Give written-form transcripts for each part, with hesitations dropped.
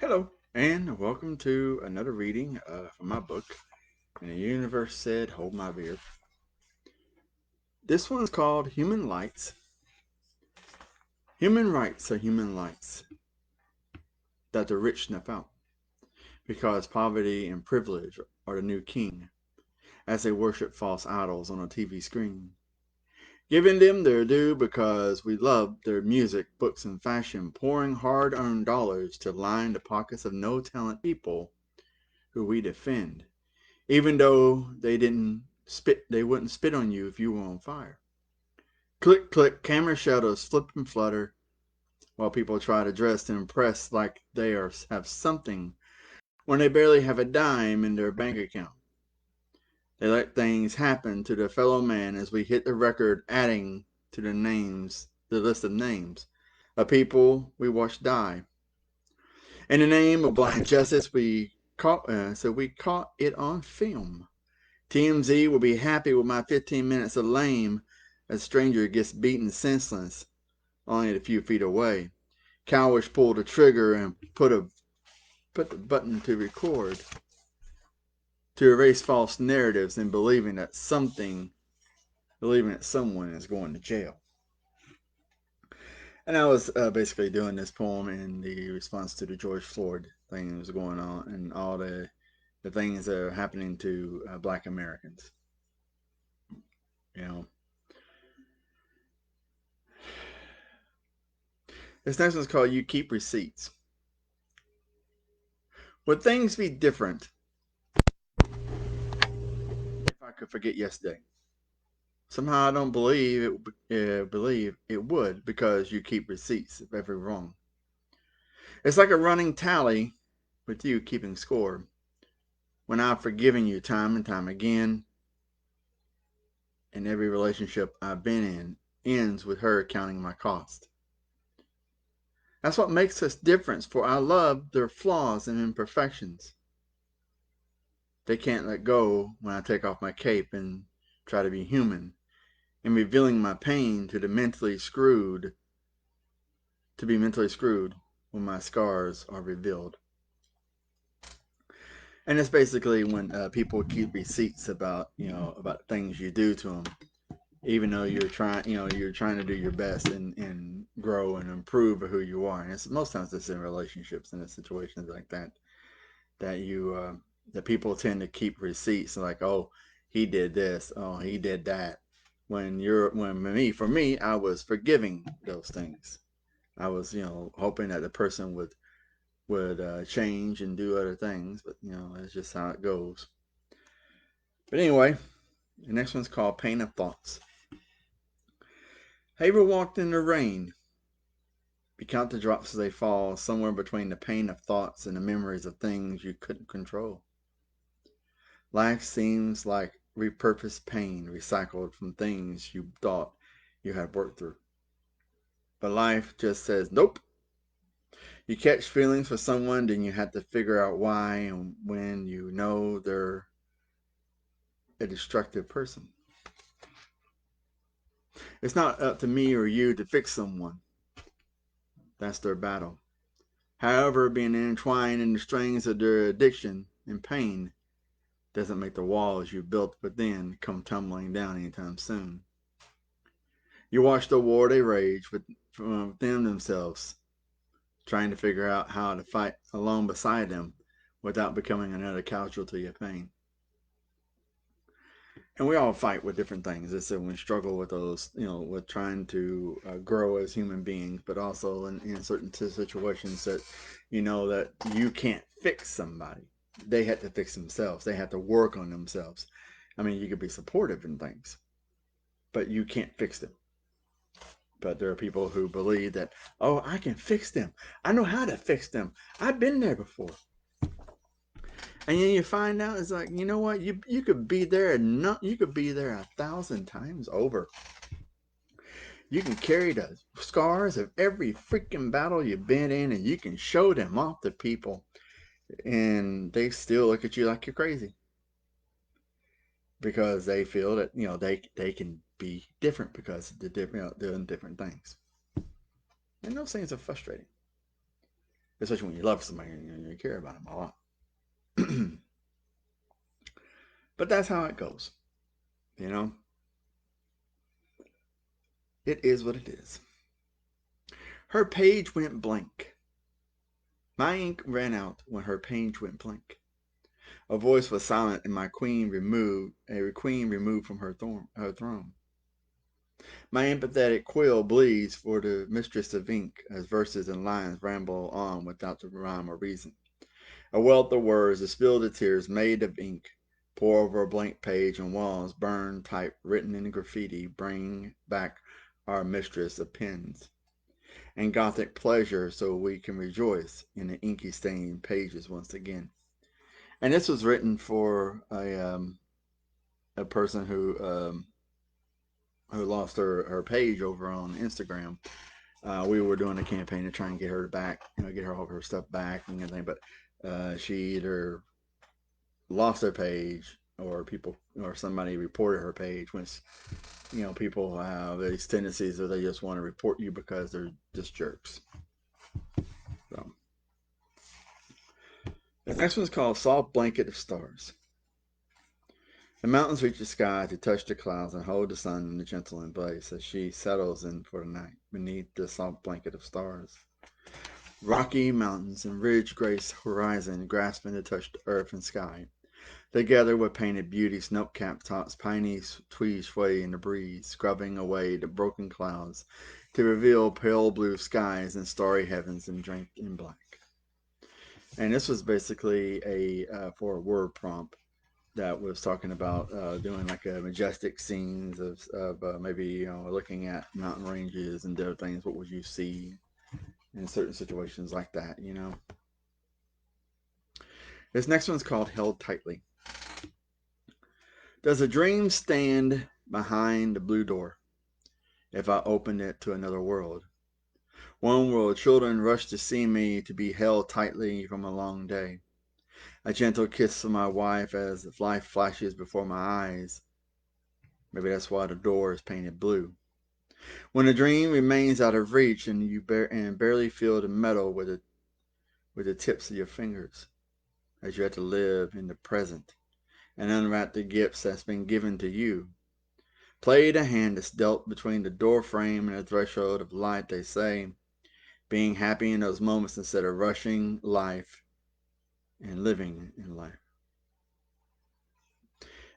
Hello, and welcome to another reading from my book, And the Universe Said, Hold My Beer. This one's called Human Lights. Human rights are human lights that the rich snuff out, because poverty and privilege are the new king, as they worship false idols on a TV screen. Giving them their due because we love their music, books, and fashion, pouring hard-earned dollars to line the pockets of no-talent people who we defend. Even though they wouldn't spit on you if you were on fire. Click, click, camera shadows flip and flutter while people try to dress to impress like have something when they barely have a dime in their bank account. They let things happen to their fellow man as we hit the record, adding to the list of names of people we watched die. In the name of blind justice, we caught it on film. TMZ will be happy with my 15 minutes of lame as a stranger gets beaten senseless only a few feet away. Cowards pull the trigger and put the button to record, to erase false narratives and believing that someone is going to jail. And I was basically doing this poem in the response to the George Floyd thing that was going on and all the things that are happening to Black Americans. You know, this next one's called You Keep Receipts. Would things be different if I could forget yesterday? Somehow I don't believe it would, because you keep receipts of every wrong. It's like a running tally with you keeping score. When I've forgiven you time and time again, and every relationship I've been in ends with her counting my cost. That's what makes us different, for I love their flaws and imperfections. They can't let go when I take off my cape and try to be human, and revealing my pain to be mentally screwed when my scars are revealed. And it's basically when people keep receipts about things you do to them, even though you're trying to do your best and grow and improve who you are. And most times it's in relationships and in situations like that that people tend to keep receipts like, oh, he did this, oh, he did that. For me, I was forgiving those things. I was hoping that the person would change and do other things, but that's just how it goes. But anyway, the next one's called Pain of Thoughts. Have you ever walked in the rain? You count the drops as they fall, somewhere between the pain of thoughts and the memories of things you couldn't control. Life seems like repurposed pain, recycled from things you thought you had worked through. But life just says, nope. You catch feelings for someone, then you have to figure out why and when they're a destructive person. It's not up to me or you to fix someone. That's their battle. However, being entwined in the strings of their addiction and pain doesn't make the walls you built within come tumbling down anytime soon. You watch the war they rage within themselves, trying to figure out how to fight along beside them without becoming another casualty of pain. And we all fight with different things. It's we struggle with those, with trying to grow as human beings, but also in certain situations that that you can't fix somebody. They had to fix themselves. They had to work on themselves. I mean, you could be supportive in things, but you can't fix them. But there are people who believe that, oh, I can fix them. I know how to fix them. I've been there before. And then you find out it's like, you know what? You could be there you could be there 1,000 times over. You can carry the scars of every freaking battle you've been in, and you can show them off to people, and they still look at you like you're crazy because they feel that they can be different because they're doing different things, and those things are frustrating. especially when you love somebody and you care about them a lot. But that's how it goes, you know. It is what it is. Her page went blank. My ink ran out when her page went blank. A voice was silent, and a queen removed from her throne. My empathetic quill bleeds for the mistress of ink, as verses and lines ramble on without the rhyme or reason. A wealth of words, a spill of tears made of ink, pour over a blank page and walls, burned type written in graffiti, bring back our mistress of pens and Gothic pleasure so we can rejoice in the inky stained pages once again. And this was written for a person who lost her page over on Instagram. We were doing a campaign to try and get her back, get her all of her stuff back and everything, but she either lost her page or somebody reported her page, which people have these tendencies that they just want to report you because they're just jerks. So the next one's called Soft Blanket of Stars. The mountains reach the sky to touch the clouds and hold the sun in a gentle embrace as she settles in for the night beneath the soft blanket of stars. Rocky mountains and ridge grace horizon grasping to touch the earth and sky. Together with painted beauty, snow-capped tops, piney trees sway in the breeze, scrubbing away the broken clouds to reveal pale blue skies and starry heavens draped in black. And this was basically for a word prompt that was talking about doing like a majestic scenes of maybe looking at mountain ranges and different things. What would you see in certain situations like that? This next one's called Held Tightly. Does a dream stand behind the blue door if I opened it to another world? One world children rush to see me, to be held tightly from a long day. A gentle kiss from my wife as life flashes before my eyes. Maybe that's why the door is painted blue. When a dream remains out of reach and you barely feel the metal with the tips of your fingers, as you have to live in the present and unwrap the gifts that's been given to you. Play the hand that's dealt between the door frame and the threshold of light, they say, being happy in those moments instead of rushing life and living in life.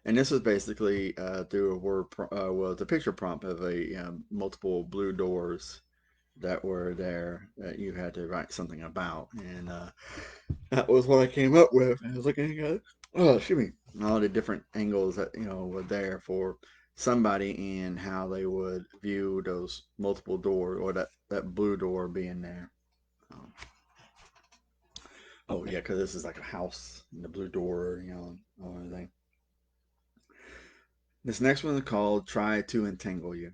And this was basically through a word, the picture prompt of multiple blue doors that were there that you had to write something about, and that was what I came up with. I was looking at, all the different angles that were there for somebody and how they would view those multiple doors or that blue door being there. Oh yeah, because this is like a house and the blue door, all everything. This next one is called Try to Entangle You.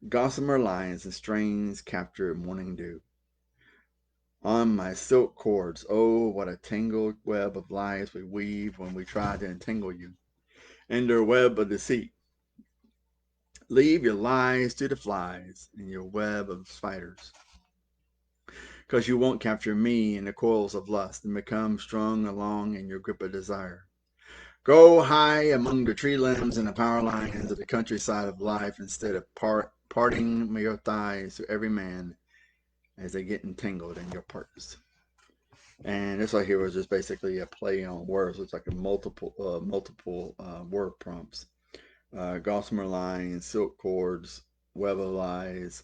Gossamer lines and strains capture morning dew. On my silk cords, oh, what a tangled web of lies we weave when we try to entangle you. In their web of deceit. Leave your lies to the flies in your web of spiders. Because you won't capture me in the coils of lust and become strung along in your grip of desire. Go high among the tree limbs and the power lines of the countryside of life instead of parting your thighs to every man as they get entangled in your parts. And this right here was just basically a play on words. It's like a multiple word prompts. Gossamer lines, silk cords, web of lies,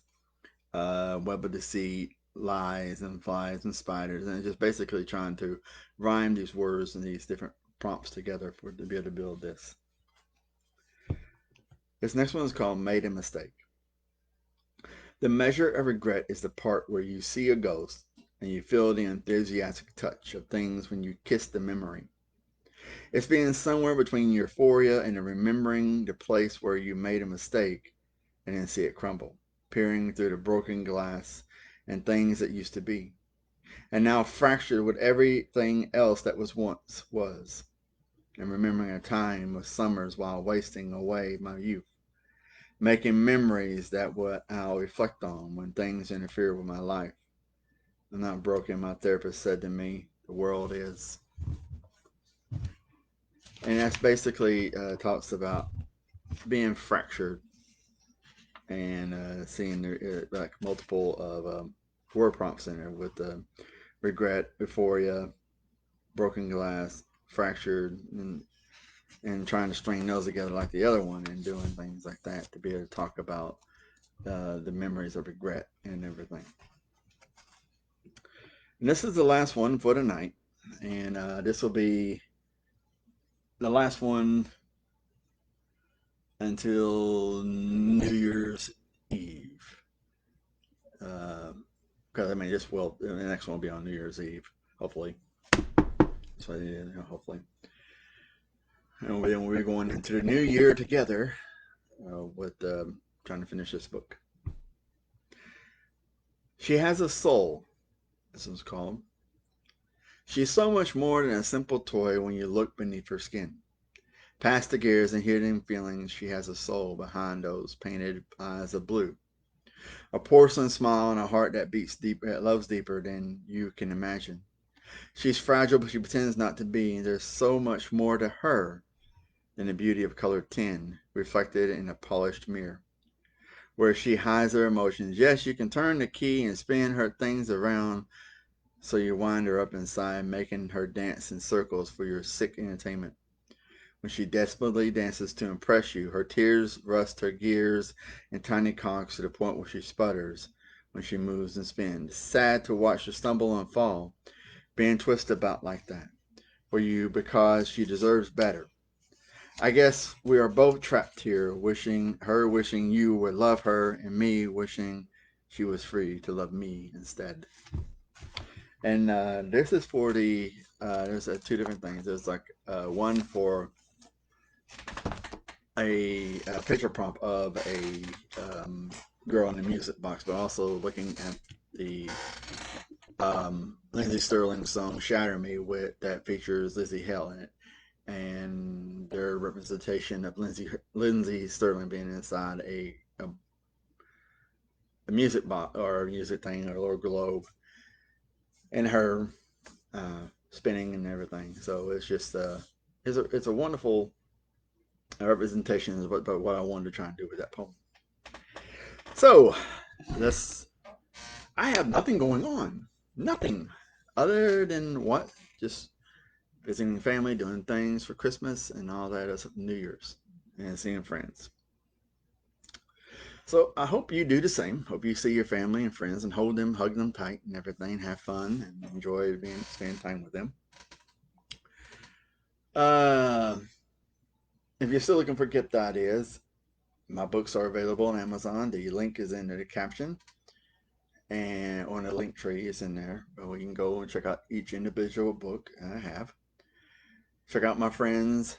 web of deceit, lies and flies and spiders, and just basically trying to rhyme these words and these different prompts together to be able to build this. This next one is called Made a Mistake. The measure of regret is the part where you see a ghost and you feel the enthusiastic touch of things when you kiss the memory. It's being somewhere between euphoria and remembering the place where you made a mistake and then see it crumble, peering through the broken glass and things that used to be, and now fractured with everything else that once was, and remembering a time of summers while wasting away my youth, making memories that what I'll reflect on when things interfere with my life. I'm not broken, my therapist said to me. The world is. And that's basically talks about being fractured and seeing like multiple of word prompts in there with regret, euphoria, broken glass, fractured, and trying to string those together like the other one and doing things like that to be able to talk about the memories of regret and everything. And this is the last one for tonight, and this will be the last one until New Year's Eve. Because I mean, the next one will be on New Year's Eve, hopefully. So yeah, hopefully. And then we're going into the new year together with trying to finish this book. She has a soul, this is called. She's so much more than a simple toy when you look beneath her skin. Past the gears and hidden feelings, she has a soul behind those painted eyes of blue. A porcelain smile and a heart that beats deep, that loves deeper than you can imagine. She's fragile, but she pretends not to be. There's so much more to her than the beauty of colored tin reflected in a polished mirror, where she hides her emotions. Yes, you can turn the key and spin her things around so you wind her up inside, making her dance in circles for your sick entertainment. When she desperately dances to impress you, her tears rust her gears in tiny cogs to the point where she sputters when she moves and spins. Sad to watch her stumble and fall, being twisted about like that for you because she deserves better. I guess we are both trapped here, wishing you would love her, and me wishing she was free to love me instead. And this is for there's two different things. There's like one for a picture prompt of a girl in a music box, but also looking at the Lindsey Sterling song "Shatter Me" that features Lizzie Hale in it, and their representation of Lindsey Sterling being inside a music box or a music thing or a little globe, and her spinning and everything. So it's just it's a wonderful representation of what I wanted to try and do with that poem. So this I have nothing going on, nothing other than what just visiting family, doing things for Christmas and all that as New Year's, and seeing friends. So I hope you do the same. Hope you see your family and friends and hold them, hug them tight and everything. Have fun and enjoy spending time with them. Uh, if you're still looking for gift ideas, my books are available on Amazon. The link is in the caption, and on the link tree is in there. But we can go and check out each individual book I have. Check out my friends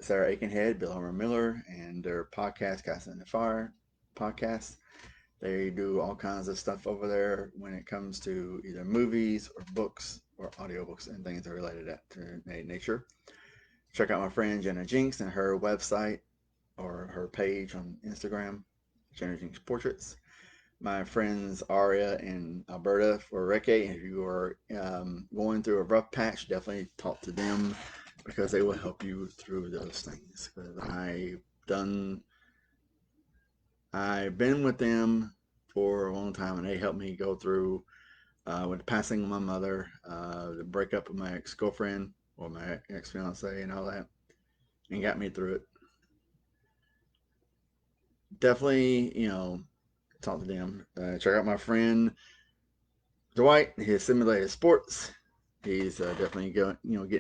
Sarah Aikenhead, Bill Homer Miller, and their podcast, Casting in the Fire podcast. They do all kinds of stuff over there when it comes to either movies or books or audiobooks and things that are related to nature. Check out my friend Jenna Jinks and her website or her page on Instagram, Jenna Jinks Portraits. My friends Aria and Alberta for Reiki. If you are going through a rough patch, definitely talk to them because they will help you through those things. Because I've been with them for a long time, and they helped me go through with the passing of my mother, the breakup of my ex-girlfriend or my ex-fiance and all that, and got me through it. Definitely, talk to them. Check out my friend Dwight, his simulated sports. He's definitely getting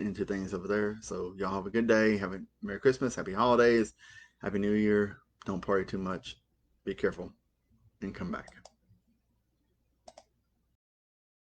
into things over there. So y'all have a good day. Have a Merry Christmas, Happy Holidays, Happy New Year. Don't party too much. Be careful and come back.